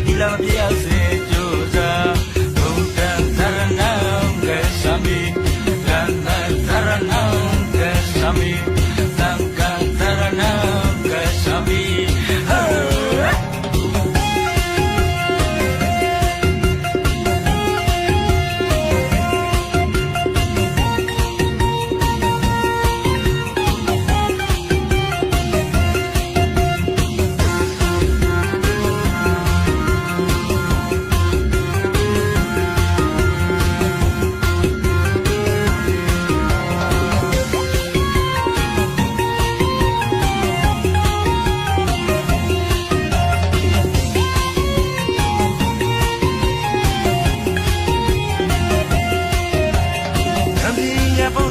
တိလမပြောက်စေကြိုးစားဘုဒ္ဓသရဏံကသမိသံဃာသရဏံကသမိသံဃာသရဏံကသမိ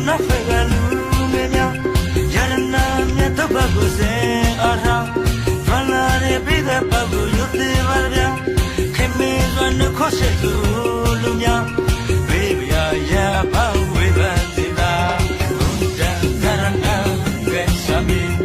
နောက်ဖက်ကလူငယ်များရတနာမြတ်တော့ဘကိုစင်အားထားဖလာရပြည်တဲ့ဘကိုရွတ်သေးပါဗျာခင်မင်းစွာနှခေါ်ရှိသူလူများဘေးပြရပါဝေဖန်စေတာဘုဒ္ဓသရဏံကဲသမိ